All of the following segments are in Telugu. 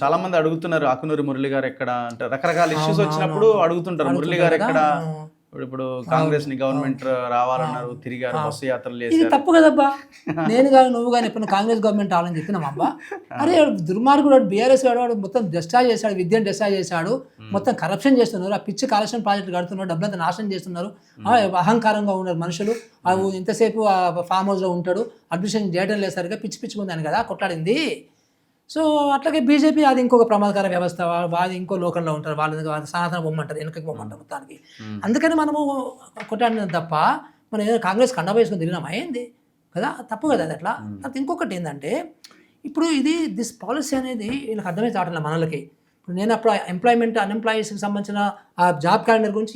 చాలా మంది అడుగుతున్నారు ఆకునూరి మురళి గారు ఎక్కడ అంటే రకరకాల ఇష్యూస్ వచ్చినప్పుడు అడుగుతుంటారు మురళి గారు ఎక్కడ. ఇప్పుడు కాంగ్రెస్ ని గవర్నమెంట్ రావాలన్నారు, తిరిగారు, బస్సు యాత్రలు ఇది చేశారు. తప్పు కదబ్బా. నేను కానీ నువ్వు కానీ ఎప్పుడు కాంగ్రెస్ గవర్నమెంట్ రావాలని చెప్పినాం అబ్బా. అరే దుర్మార్గుడు బీఆర్ఎస్ వాడు మొత్తం డిస్ట్రాయ్ చేశాడు, విద్యను డిస్ట్రాయ్ చేశాడు, మొత్తం కరప్షన్ చేస్తున్నారు, ఆ పిచ్చి కాలుష్యం ప్రాజెక్టు కడుతున్నారు, డబ్బులంతా నాశనం చేస్తున్నారు, అహంకారంగా ఉన్నారు మనుషులు. ఇంతసేపు ఫామ్ హౌస్లో ఉంటాడు, అడ్మిషన్ చేయడం లేదు సరిగా, పిచ్చి పిచ్చి ఉందని కదా కొట్లాడింది. సో అట్లాగే బీజేపీ అది ఇంకొక ప్రమాదకర వ్యవస్థ, వాళ్ళు ఇంకో లోకంలో ఉంటారు, వాళ్ళు సనాతన బొమ్మంటారు, వెనకకి బొమ్మంటారు మొత్తానికి. అందుకని మనము కొట్టాడిన తప్ప మనం ఏదో కాంగ్రెస్ కండా వేసుకొని తిరిగినాం అయింది కదా, తప్పు కదా అది అట్లా. అది ఇంకొకటి ఏంటంటే ఇప్పుడు దిస్ పాలసీ అనేది వీళ్ళకి అర్థమై చాటల మనలకి. ఇప్పుడు నేను అప్పుడు ఎంప్లాయ్మెంట్ అన్ఎంప్లాయీస్కి సంబంధించిన ఆ జాబ్ క్యాలెండర్ గురించి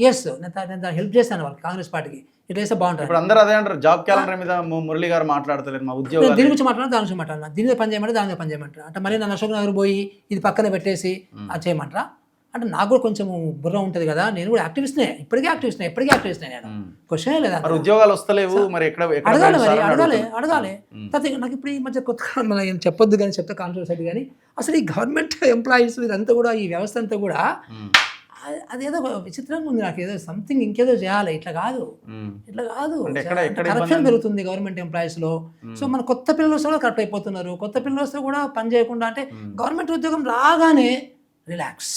నేను హెల్ప్ చేశాను వాళ్ళకి, కాంగ్రెస్ పార్టీకి ఇట్లా వేస్తే బాగుంటుంది. ఇప్పుడు అందరూ అదే అంటారు, జాబ్ క్యాలెండర్ మీద మురళి గారు మాట్లాడతలేరు, మా ఉద్యోగాలు దీని గురించి మాట్లాడాలి, దాని గురించి మాట్లాడాలి, దీని మీద పని చేయమంటారు, దాని మీద పని చేయమంటారు అంటే మళ్ళీ నన్ను అశోక్ నగర్ పోయి ఇది పక్కన పెట్టేసి అది చేయమంటారా అంటే నాకు కూడా కొంచెం బుర్ర ఉంటుంది కదా, నేను కూడా యాక్టివిస్ట్నే, ఎప్పటికీ యాక్టివిస్ట్నే నేను, క్వశ్చనే లేదా. ఉద్యోగాలు వస్తలేవు మరి ఎక్కడ అడగాలి. నాకు ఇప్పుడు ఈ మధ్య కొత్తగా మనం చెప్పొద్దు కానీ చెప్తే కాన్సెప్ట్ కానీ అసలు ఈ గవర్నమెంట్ ఎంప్లాయీస్ ఇదంతా కూడా ఈ వ్యవస్థ అంతా కూడా అదేదో విచిత్రంగా ఉంది నాకు, ఏదో సంథింగ్ ఇంకేదో చేయాలి, ఇట్లా కాదు కరప్షన్ పెరుగుతుంది గవర్నమెంట్ ఎంప్లాయీస్లో. సో మన కొత్త పిల్లలు వస్తే కూడా కరెక్ట్ అయిపోతున్నారు, కొత్త పిల్లలు వస్తే కూడా పని చేయకుండా అంటే గవర్నమెంట్ ఉద్యోగం రాగానే రిలాక్స్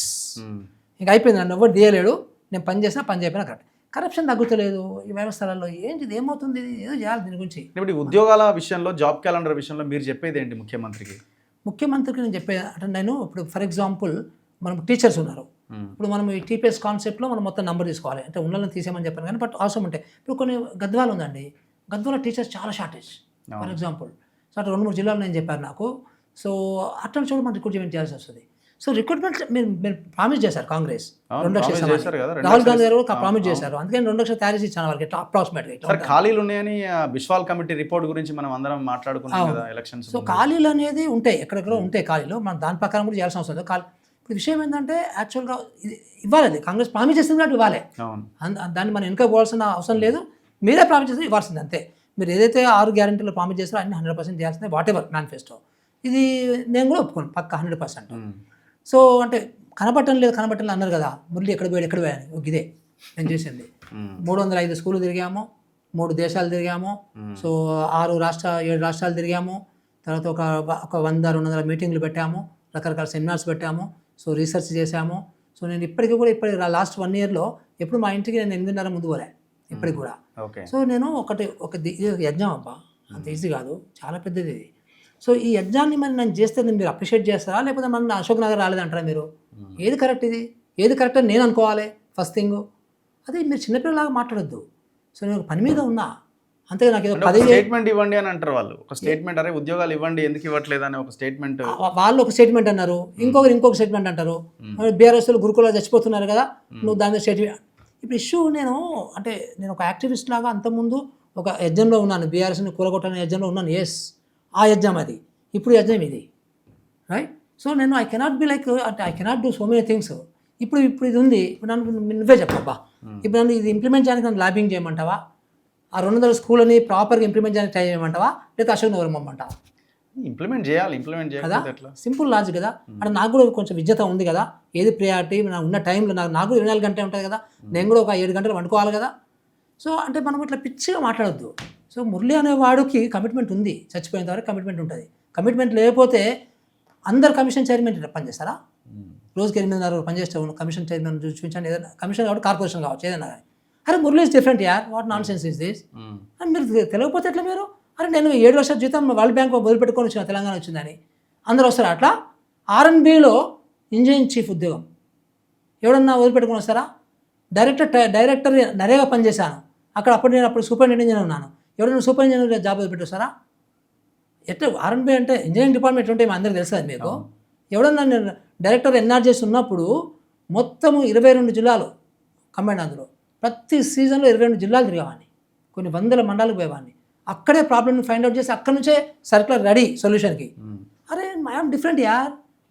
ఇంకా అయిపోయింది, నన్ను ఎవరు తీయలేడు, నేను పని చేయకపోయినా కరెక్ట్. కరప్షన్ తగ్గుతలేదు ఈ వ్యవస్థలలో, ఏంటి ఏమవుతుంది, ఏదో చేయాలి దీని గురించి. ఇప్పుడు ఉద్యోగాల విషయంలో జాబ్ క్యాలెండర్ విషయంలో మీరు చెప్పేది ఏంటి ముఖ్యమంత్రికి నేను చెప్పేది అంటే నేను ఇప్పుడు ఫర్ ఎగ్జాంపుల్ మనం టీచర్స్ ఉన్నారు, ఇప్పుడు మనం ఈ టీపీఎస్ కాన్సెప్ట్లో మనం మొత్తం నెంబర్ తీసుకోవాలి అంటే ఉన్నలను తీసేయమని చెప్పాను కానీ బట్ అవసరం ఉంటాయి. ఇప్పుడు కొన్ని గద్వాలు ఉందండి, గద్వాల టీచర్స్ చాలా షార్టేజ్ ఫర్ ఎగ్జాంపుల్. సో అట్లా 2-3 జిల్లాలు నేను చెప్పాను నాకు. సో అట్లా చూడ మనం రిక్రూట్మెంట్ చేయాల్సి వస్తుంది. సో రిక్రూట్మెంట్ మీరు ప్రామిస్ చేశారు కాంగ్రెస్ 2 లక్షలు, రాహుల్ గాంధీ గారు ప్రామిస్ చేశారు, అందుకని 2 లక్షలు తయారు ఇచ్చాను వాళ్ళకి అప్రాక్సిమేట్గా. ఖాళీలు ఉన్నాయని బిశ్వాల్ కమిటీ రిపోర్ట్ గురించి మనం అందరం మాట్లాడుకున్నాం కదా ఎలక్షన్స్. సో ఖాళీలు అనేది ఉంటాయి, ఎక్కడెక్కడ ఉంటాయి ఖాళీలు, మనం దాని ప్రకారం కూడా చేయాల్సిన అవసరం లేదు. ఇప్పుడు విషయం ఏంటంటే యాక్చువల్గా ఇది ఇవ్వాలి, కాంగ్రెస్ ప్రామిస్ చేస్తుంది కాబట్టి ఇవ్వాలి, దాన్ని మనం వెనక పోవాల్సిన అవసరం లేదు, మీరే ప్రామిస్ చేస్తే ఇవ్వాల్సింది అంతే. మీరు ఏదైతే 6 గ్యారెంటీలు ప్రామిస్ చేస్తారో అన్ని 100% చేయాల్సిందే, వాట్ ఎవర్ మేనిఫెస్టో. ఇది నేను కూడా ఒప్పుకోను పక్క 100%. సో అంటే కనబట్టలేదు అన్నారు కదా, మురళి ఎక్కడ పోయాను ఇదే నేను చేసింది. 305 స్కూళ్ళు తిరిగాము, 3 దేశాలు తిరిగాము, సో 7 రాష్ట్రాలు తిరిగాము, తర్వాత ఒక 100-200 మీటింగ్లు పెట్టాము, రకరకాల సెమినార్స్ పెట్టాము, సో రీసెర్చ్ చేశాము. సో నేను ఇప్పటికీ కూడా లాస్ట్ 1 yearలో ఎప్పుడు మా ఇంటికి నేను 8:30 ముందు పోలే ఇప్పటికి కూడా. సో నేను ఒక యజ్ఞం అబ్బా, అంత ఈజీ కాదు, చాలా పెద్దది ఇది. సో ఈ యజ్ఞాన్ని మరి నేను చేస్తే మీరు అప్రిషియేట్ చేస్తారా, లేకపోతే మన అశోక్ నగర్ రాలేదంటారా మీరు? ఏది కరెక్ట్ ఏది కరెక్ట్ అని నేను అనుకోవాలి ఫస్ట్ థింగ్. అది మీరు చిన్నపిల్లలాగా మాట్లాడొద్దు. సో నేను పని మీద ఉన్నా అంతే, నాకు ఏదో స్టేట్మెంట్ ఇవ్వండి అని అంటారు వాళ్ళు, ఒక స్టేట్మెంట్, అరే ఉద్యోగాలు ఇవ్వండి ఎందుకు ఇవ్వట్లేదు అని ఒక స్టేట్మెంట్, వాళ్ళు ఒక స్టేట్మెంట్ అన్నారు, ఇంకొక స్టేట్మెంట్ అంటారు. బీఆర్ఎస్ గురుకులాలు చచ్చిపోతున్నారు కదా, నువ్వు దాని స్టేట్మెంట్. ఇప్పుడు ఇష్యూ నేను ఒక యాక్టివిస్ట్ లాగా అంతకుముందు ఒక యజ్ఞంలో ఉన్నాను, బీఆర్ఎస్ని కూలగొట్టని యజ్ఞంలో ఉన్నాను. ఎస్, ఆ యజ్ఞం అది, ఇప్పుడు యజ్ఞం ఇది, రైట్. సో నేను ఐ కెనాట్ బి లైక్ అంటే I cannot do so many things. ఇప్పుడు ఇది ఉంది, ఇప్పుడు నువ్వే చెప్పబ్బా, ఇప్పుడు నన్ను ఇది ఇంప్లిమెంట్ చేయడానికి నన్ను లాబింగ్ చేయమంటావా, ఆ 200 స్కూళ్ళని ప్రాపర్గా ఇంప్లిమెంట్ చేయడానికి ట్రై చేయమంటావా, లేదా అశోక్ నగర్ పంపమంటావా? ఇంప్లిమెంట్ చేయాలి కదా, సింపుల్ లాజిక్ కదా. అంటే నాకు కూడా కొంచెం విజ్ఞత ఉంది కదా, ఏది ప్రియారిటీ, నాకు ఉన్న టైంలో నాకు 24 గంటలు ఉంటుంది కదా, నేను కూడా ఒక 7 గంటలు వండుకోవాలి కదా. సో అంటే మనం ఇట్లా పిచ్చిగా మాట్లాడొద్దు. సో మురళి అనేవాడికి కమిట్మెంట్ ఉంది, చచ్చిపోయేంత వరకు కమిట్మెంట్ ఉంటుంది. కమిట్మెంట్ లేకపోతే అందరు కమిషన్ చైర్మన్ పనిచేస్తారా? రోజుకి 8:30 పనిచేస్తాను, కమిషన్ చైర్మన్ చూపించండి, ఏదైనా కమిషన్ కాబట్టి కార్పొరేషన్ కావచ్చు ఏదైనా. అరే మురళి ఇస్ డిఫరెంట్ యార్, what non sense is this అని మీరు తెలియకపోతే ఎట్లా మీరు? అరే నేను 7 లక్షల జీతం వరల్డ్ బ్యాంక్ వదిలిపెట్టుకొని వచ్చిన, తెలంగాణ వచ్చిందని అందరూ వస్తారా? అట్లా R&Bలో ఇంజనీరింగ్ చీఫ్ ఉద్యోగం ఎవడన్నా వదిలిపెట్టుకొని వస్తారా? డైరెక్టర్ నరేగా పనిచేశాను అక్కడ, నేను సూపరింటెండెంట్ ఉన్నాను, ఎవరైనా సూపరింటెండెంట్ జాబ్ వదిలిపెట్టేస్తారా? ఎట్లా R&B అంటే ఇంజనీరింగ్ డిపార్ట్మెంట్ ఉంటే మా అందరికి తెలుస్తుంది మీకు. ఎవడన్నా డైరెక్టర్ ఎన్ఆర్జీఎస్ ఉన్నప్పుడు మొత్తము 22 జిల్లాలు కంబైండ్, అందులో ప్రతి సీజన్లో 22 జిల్లాలు తిరిగేవాడిని, కొన్ని 100 మండలాలకు పోయేవాడిని, అక్కడే ప్రాబ్లమ్ని ఫైండ్ అవుట్ చేసి అక్కడ నుంచే సర్క్యులర్ రెడీ సొల్యూషన్కి. అరే ఐఎమ్ డిఫరెంట్ యార్,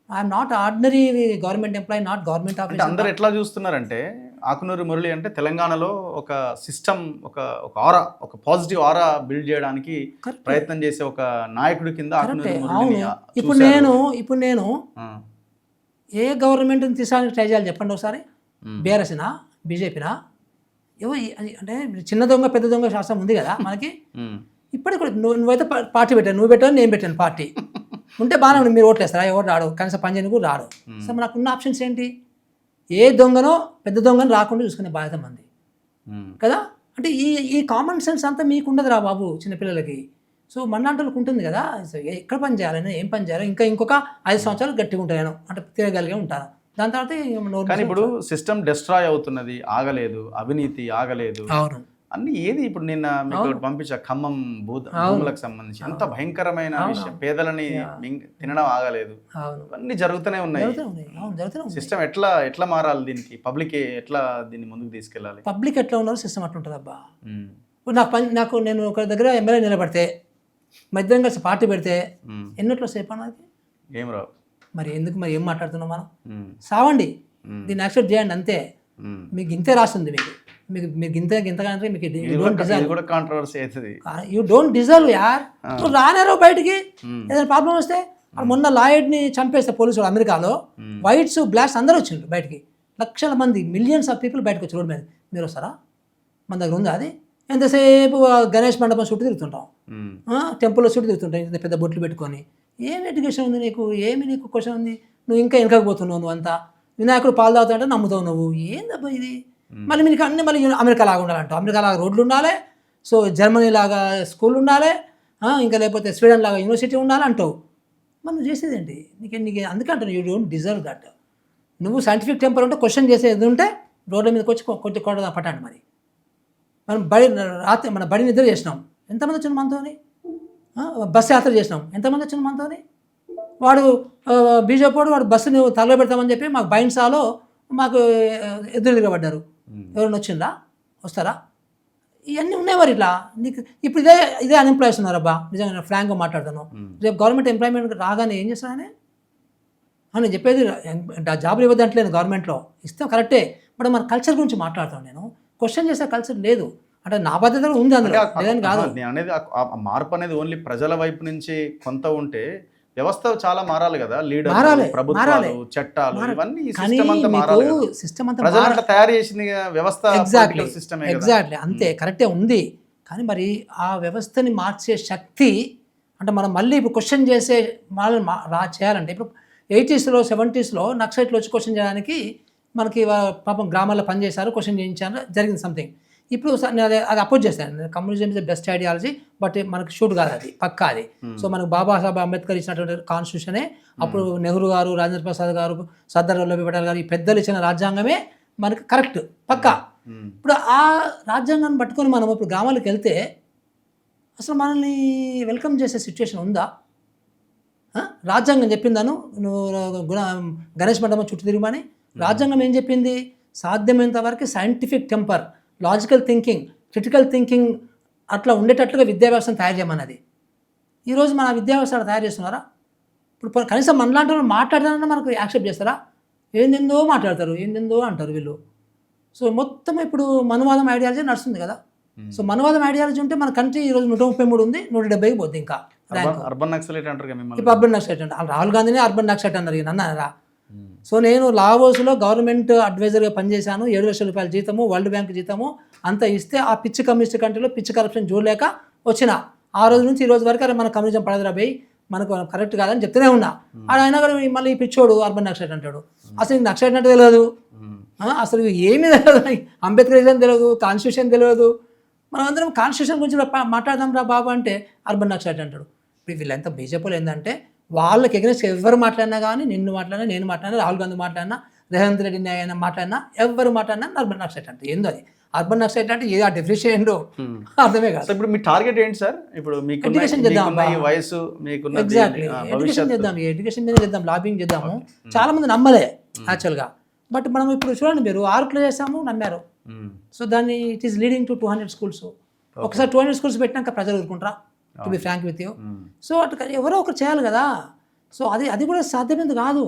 I'm not ordinary government employee, not government office. అందరు ఎట్లా చూస్తున్నారంటే ఆకునూరి మురళి అంటే తెలంగాణలో ఒక సిస్టమ్, ఒక ఆరా, ఒక పాజిటివ్ ఆరా బిల్డ్ చేయడానికి ప్రయత్నం చేసే ఒక నాయకుడి కింద ఆకునూరి మురళిని. ఇప్పుడు నేను ఏ గవర్నమెంట్ని తీసుకోవడానికి ట్రై చేయాలి చెప్పండి ఒకసారి. బీఆర్ఎస్నా, బీజేపీనా, అంటే చిన్న దొంగ పెద్ద దొంగ శాస్త్రం ఉంది కదా మనకి. ఇప్పటికి కూడా నువ్వైతే పార్టీ పెట్టాను, నువ్వు పెట్టాను, నేను పెట్టాను పార్టీ ఉంటే బాగానే ఉంది. మీరు ఓట్లు వేస్తారా? ఎవరు రాడు, కనీసం పని చేయను కూడా రాడు. సో మనకు ఉన్న ఆప్షన్స్ ఏంటి? ఏ దొంగనో పెద్ద దొంగను రాకుండా చూసుకునే బాధ్యత మంది కదా. అంటే ఈ కామన్ సెన్స్ అంతా మీకు ఉండదు రా బాబు చిన్నపిల్లలకి. సో మన్నాంటలకు ఉంటుంది కదా. సో ఎక్కడ పని చేయాలని, ఏం పని చేయాలి, ఇంకొక 5 సంవత్సరాలు గట్టిగా ఉంటాను అంటే తిరగలిగే ఉంటాను. దాని తర్వాత కానీ ఇప్పుడు సిస్టమ్ డిస్ట్రాయ్ అవుతున్నది, ఆగలేదు, అవినీతి ఆగలేదు. అవును. అన్ని ఏది ఇప్పుడు నిన్న మీకు పంపించా ఖమ్మం భూములకు సంబంధించి ఎంత భయంకరమైన విషయం. పేదలని తినడం ఆగలేదు. అన్ని జరుగుతూనే ఉన్నాయి. సిస్టమ్ ఎట్లా మారాలి? దీనికి పబ్లిక్ ఎట్లా దీన్ని ముందుకు తీసుకెళ్ళాలి? పబ్లిక్ ఎట్లా ఉన్నారు, సిస్టమ్ అట్లా ఉంటుంది అబ్బా. నాకు నేను ఒక దగ్గర ఎమ్మెల్యే నిలబడితే, మధ్యాహ్నం కలిసి పార్టీ పెడితే ఎన్నట్లో సేపు అన్నది ఏం రావు. మరి ఎందుకు మరి ఏం మాట్లాడుతున్నాం మనం? సావండి, దీన్ని యాక్సెప్ట్ చేయండి అంతే. మీకు ఇంతే రాస్తుంది, మీకు ఇంతకంటే మీకు యూ డోంట్ డిజర్వ్ యార్. రానారో బయటికి ఏదైనా ప్రాబ్లం వస్తే. మొన్న లాయర్ని చంపేస్తే పోలీసులు అమెరికాలో వైట్స్ బ్లాక్స్ అందరూ వచ్చిండ్రు బయటికి. లక్షల మంది, మిలియన్స్ ఆఫ్ పీపుల్ బయటకు వచ్చి రోడ్ మీద. మీరు వస్తారా? మన దగ్గర ఉందా అది? ఎంతసేపు గణేష్ మండపం చుట్టూ తిరుగుతుంటాం, టెంపుల్లో చుట్టూ తిరుగుతుంటాం ఇంత పెద్ద బొట్లు పెట్టుకొని. ఏం ఎడ్యుకేషన్ ఉంది నీకు? ఏమి నీకు క్వశ్చన్ ఉంది? నువ్వు ఇంకా వెనకపోతున్నావు. నువ్వు అంతా వినాయకుడు పాలు తాగుతాడంటే నమ్ముతావు నువ్వు. ఏందబ్బా ఇది? మళ్ళీ మీకు అన్నీ మళ్ళీ అమెరికా లాగా ఉండాలంట. అమెరికా లాగా రోడ్లు ఉండాలి, సో జర్మనీ లాగా స్కూల్ ఉండాలి, ఇంకా లేకపోతే స్వీడన్ లాగా యూనివర్సిటీ ఉండాలి అంటావు. మరి నువ్వు చేసేది ఏంటి? నీకు అందుకే అంటాను, యూ డోంట్ డిజర్వ్ దట్. నువ్వు సైంటిఫిక్ టెంపర్ ఉంటే క్వశ్చన్ చేసేది ఉంటే రోడ్ల మీదకి వచ్చి కొట్ట పట్టండి. మరి మనం రాత్రి మన బడి నిద్ర చేసినాం, ఎంతమంది వచ్చిన మనతోని? బస్సు యాత్ర చేసినాం, ఎంతమంది వచ్చిన మనతోని? వాడు బీజేపీ వాడు బస్సుని తలలో పెడతామని చెప్పి మాకు బైన్సాలో మాకు ఎదురు తిరగబడ్డారు. ఎవరైనా వచ్చిందా? వస్తారా? ఇవన్నీ ఉన్నాయి. మరి ఇట్లా నీకు ఇప్పుడు ఇదే అన్ఎంప్లాయ్స్ ఉన్నారు అబ్బా. నిజంగా ఫ్రాంక్గా మాట్లాడుతాను. రేపు గవర్నమెంట్ ఎంప్లాయ్మెంట్ రాగానే ఏం చేస్తారని నేను చెప్పేది, జాబులు ఇవ్వద్దంటలేను, గవర్నమెంట్లో ఇస్తాం కరెక్టే. బట్ మన కల్చర్ గురించి మాట్లాడతాను నేను. క్వశ్చన్ చేసే కల్చర్ లేదు అంటే నా బాధ్యత ఉంది అందులో, లేదని కాదు. నేను అనేది ఆ మార్పు అనేది ఓన్లీ ప్రజల వైపు నుంచి కొంత ఉంటే వ్యవస్థ చాలా మారాలి కదా. లీడర్, ప్రభుత్వాలు, చట్టాలు, ఇవన్నీ సిస్టమ్ అంతా ప్రజలు తయారు చేసింది వ్యవస్థ. ఎగ్జాక్ట్లీ అంతే కరెక్టే ఉంది. కానీ మరి ఆ వ్యవస్థని మార్చే శక్తి అంటే మనం మళ్ళీ ఇప్పుడు క్వశ్చన్ చేసే వాళ్ళని చేయాలంటే, ఇప్పుడు 80s, 70s నక్సలైట్లు వచ్చి క్వశ్చన్ చేయడానికి మనకి పాపం గ్రామాల్లో పనిచేశారు, క్వశ్చన్ చేయించారు, జరిగింది సంథింగ్. ఇప్పుడు అది అపోజ్ చేస్తాను. Communism is the best ideology, but మనకు షూట్ కాదు, అది పక్కా అది. సో మనకు బాబాసాహెబ్ అంబేద్కర్ ఇచ్చినటువంటి కాన్స్టిట్యూషనే, అప్పుడు నెహ్రూ గారు, రాజేంద్ర ప్రసాద్ గారు, సర్దార్ వల్లభాయ్ పటేల్ గారు, ఈ పెద్దలు ఇచ్చిన రాజ్యాంగమే మనకు కరెక్ట్ పక్కా. ఇప్పుడు ఆ రాజ్యాంగాన్ని పట్టుకొని మనం ఇప్పుడు గ్రామాలకు వెళ్తే అసలు మనల్ని వెల్కమ్ చేసే సిచ్యువేషన్ ఉందా? రాజ్యాంగం చెప్పిందాను నువ్వు గణేష్ మండపం చుట్టూ తిరిగిమని. రాజ్యాంగం ఏం చెప్పింది? సాధ్యమైనంత వరకు scientific temper, logical thinking, critical thinking అట్లా ఉండేటట్లుగా విద్యా వ్యవస్థను తయారు చేయమన్నది. ఈరోజు మన విద్యా వ్యవస్థ తయారు చేస్తున్నారా? ఇప్పుడు కనీసం మనలాంటి వాళ్ళు మాట్లాడదానన్నా మనకు యాక్సెప్ట్ చేస్తారా? ఏందేందో మాట్లాడతారు, ఏందేందో అంటారు వీళ్ళు. సో మొత్తం ఇప్పుడు మనువాదం ఐడియాలజీ నడుస్తుంది కదా. సో మనువాదం ఐడియాలజీ ఉంటే మన కంట్రీ ఈరోజు 133 ఉంది, 170కి పోద్ది. ఇంకా అర్బన్ నక్సలైట్ అంటారు. ఇప్పుడు అర్బన్ నక్సలైట్ అంటే రాహుల్ గాంధీని అర్బన్ నక్సలైట్ అన్నారు, అన్నారా? సో నేను లావోస్లో గవర్నమెంట్ అడ్వైజర్గా పనిచేశాను. 7 లక్షల రూపాయల జీతము, వరల్డ్ బ్యాంక్ జీతము అంతా ఇస్తే ఆ పిచ్చి కమ్యూనిస్ట్ కంట్రీలో పిచ్చి కరప్షన్ చూడలేక వచ్చిన. ఆ రోజు నుంచి ఈ రోజు వరకు అరే మన కమ్యూనిజం పడదురా పోయి, మనకు కరెక్ట్ కాదని చెప్తూనే ఉన్నా. ఆయన కూడా మళ్ళీ ఈ పిచ్చోడు అర్బన్ నక్సలైట్ అంటాడు. అసలు నక్సలైట్ అంటే తెలియదు, అసలు ఏమీ తెలియదు, అంబేద్కరిజం తెలియదు, కాన్స్టిట్యూషన్ తెలియదు. మనం అందరం కాన్స్టిట్యూషన్ గురించి మాట్లాడదాం రా బాబు అంటే అర్బన్ నక్సలైట్ అంటాడు. ఇప్పుడు వీళ్ళంతా బీజేపీలో ఏంటంటే వాళ్ళకి ఎగనెస్ట్ ఎవరు మాట్లాడినా కానీ, నిన్ను మాట్లాడినా, నేను మాట్లాడినా, రాహుల్ గాంధీ మాట్లాడినా, రేవంత్ రెడ్డి అయినా మాట్లాడినా, ఎవరు మాట్లాడినా అర్బన్ నక్సలైట్ అంటే ఏందో అది. అర్బన్ నక్సలైట్ అంటే ఏదో ఆ డెఫినేషన్ ఏంటో అర్థమే కాదు. ఇప్పుడు మీ టార్గెట్ ఏంటి సార్? ఇప్పుడు మీకు ఎడ్యుకేషన్ చేద్దాం, వయసు ఎగ్జాక్ట్లీ ఎడ్యుకేషన్ చేద్దాం, ఎడ్యుకేషన్ మీద చేద్దాం, లాబింగ్ చేద్దాము. చాలా మంది నమ్మలే యాక్చువల్గా. బట్ మనం ఇప్పుడు చూడండి, మీరు 6 చేసాము, నమ్మారు. సో దాన్ని it is leading to 200 schools. ఒకసారి 200 స్కూల్స్ పెట్టినాక ప్రజలు ఊరుకుంటారా? To be frank with you. So అటు ఎవరో ఒకరు చేయాలి కదా. సో అది కూడా సాధ్యమైంది కాదు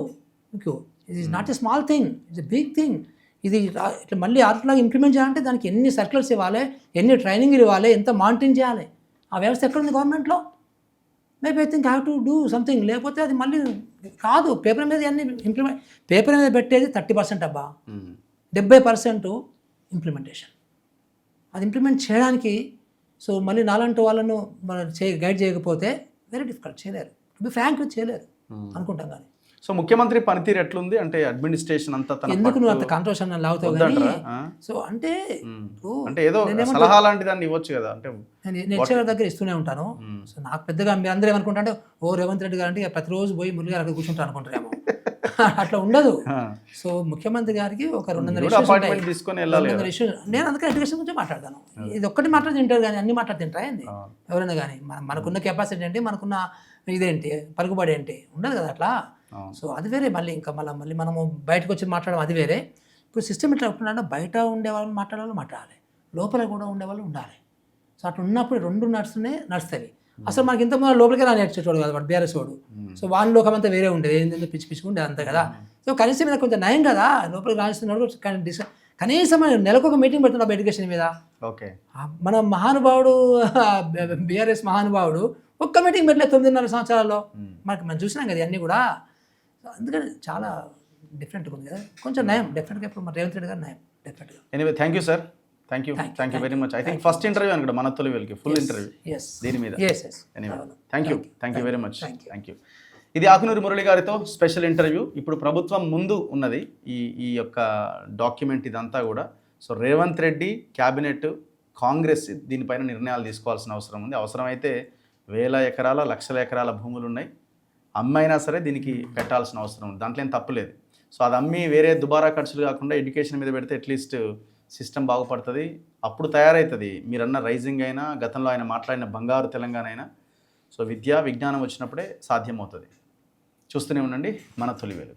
మీకు. It is not a small thing, it's a big thing. ఇది ఇట్లా మళ్ళీ అట్లాగా ఇంప్లిమెంట్ చేయాలంటే దానికి ఎన్ని సర్క్యులర్స్ ఇవ్వాలి, ఎన్ని ట్రైనింగ్లు ఇవ్వాలి, ఎంత మానిటరింగ్ చేయాలి. ఆ వ్యవస్థ ఎక్కడుంది గవర్నమెంట్లో? Maybe I think have to do something. లేకపోతే అది మళ్ళీ కాదు. పేపర్ మీద అన్ని ఇంప్లిమెంట్, పేపర్ మీద పెట్టేది 30% అబ్బా, 70% ఇంప్లిమెంటేషన్. అది ఇంప్లిమెంట్ చేయడానికి సో మళ్ళీ నాలంటి వాళ్ళను మనం గైడ్ చేయకపోతే వెరీ డిఫికల్ట్, చేయలేరు. టు బి ఫ్రాంక్ చేయలేరు అనుకుంటాం. కానీ సో ముఖ్యమంత్రి పనితీరు ఎట్లుంది అంటే అడ్మినిస్ట్రేషన్ అంతా తన ఎందుకు నువ్వు అంత కాంట్రవర్షన్ లాగుతావు కానీ, సో అంటే అంటే ఏదో సలహా లాంటి దాన్ని ఇవ్వచ్చు కదా. అంటే నేను హెచ్ఆర్ దగ్గర ఇస్తూనే ఉంటాను. సో నాకు పెద్దగా మీరు అందరూ ఏమనుకుంటే ఓ రేవంత్ రెడ్డి గారు అంటే ప్రతిరోజు పోయి మురళి గారు అక్కడ కూర్చుంటారు అనుకుంటారేమో. అట్లా ఉండదు. సో ముఖ్యమంత్రి గారికి ఒక 200 ఇష్యూస్. నేను అందుకే ఎడ్యుకేషన్ గురించి మాట్లాడతాను. ఇది ఒక్కటి మాట్లాడి తింటారు కానీ అన్ని మాట్లాడి తింటారా ఏంది ఎవరైనా కానీ. మనకున్న కెపాసిటీ ఏంటి, మనకున్న ఇదేంటి, పలుకుబడి ఏంటి ఉండదు కదా అట్లా. సో అది వేరే. మళ్ళీ ఇంకా మళ్ళీ మనము బయటకు వచ్చి మాట్లాడడం అది వేరే. ఇప్పుడు సిస్టమ్ ఇట్లా ఉంటుందంటే బయట ఉండే వాళ్ళు మాట్లాడాలి, మాట్లాడాలి, లోపల కూడా ఉండేవాళ్ళు ఉండాలి. సో అట్లా ఉన్నప్పుడు రెండు నడుస్తాయి. అసలు మనకి ఇంతకుముందు లోపలికి నేర్చేటోడు కదా వాడు బీఆర్ఎస్ వాడు. సో వాళ్ళ లోకం అంతా వేరే ఉండేది, ఏంటంటే పిచ్చి ఉండేది అంతే కదా. సో కనీసం మీద కొంచెం నయం కదా లోపలికి రాణిస్తున్నాడు. కనీసం నెలకు ఒక మీటింగ్ పెడుతున్నాడు ఎడ్యుకేషన్ మీద. ఓకే, మన మహానుభావుడు బీఆర్ఎస్ మహానుభావుడు ఒక్క మీటింగ్ పెట్టలేదు 9.5 సంవత్సరాల్లో. మనం చూసినాం కదా అన్నీ కూడా. అందుకని చాలా డిఫరెంట్గా ఉంది కదా, కొంచెం నయం డెఫినెట్గా. ఇప్పుడు మన రేవంత్ రెడ్డి గారు నయం డెఫినెట్గా. Anyway thank you sir, thank you very much. I think first interview అనుకుంటా మన తొలి వీళ్ళకి ఫుల్ ఇంటర్వ్యూ దీని మీద. Anyway thank you very much. Thank you. ఇది ఆకునూరి మురళి గారితో స్పెషల్ ఇంటర్వ్యూ. ఇప్పుడు ప్రభుత్వం ముందు ఉన్నది ఈ యొక్క డాక్యుమెంట్ ఇదంతా కూడా. సో రేవంత్ రెడ్డి క్యాబినెట్, కాంగ్రెస్ దీనిపైన నిర్ణయాలు తీసుకోవాల్సిన అవసరం ఉంది. అవసరమైతే 1000 ఎకరాల, లక్షల ఎకరాల భూములు ఉన్నాయి, అమ్మైనా సరే దీనికి పెట్టాల్సిన అవసరం ఉంది. దాంట్లో ఏం తప్పులేదు. సో అది అమ్మి వేరే దుబారా ఖర్చులు కాకుండా ఎడ్యుకేషన్ మీద పెడితే అట్లీస్ట్ సిస్టమ్ బాగుపడుతుంది. అప్పుడు తయారవుతుంది మీరన్న రైజింగ్ అయినా, గతంలో ఆయన మాట్లాడిన బంగారు తెలంగాణ అయినా. సో విద్య విజ్ఞానం వచ్చినప్పుడే సాధ్యమవుతుంది. చూస్తూనే ఉండండి మన తొలి వెలుగు.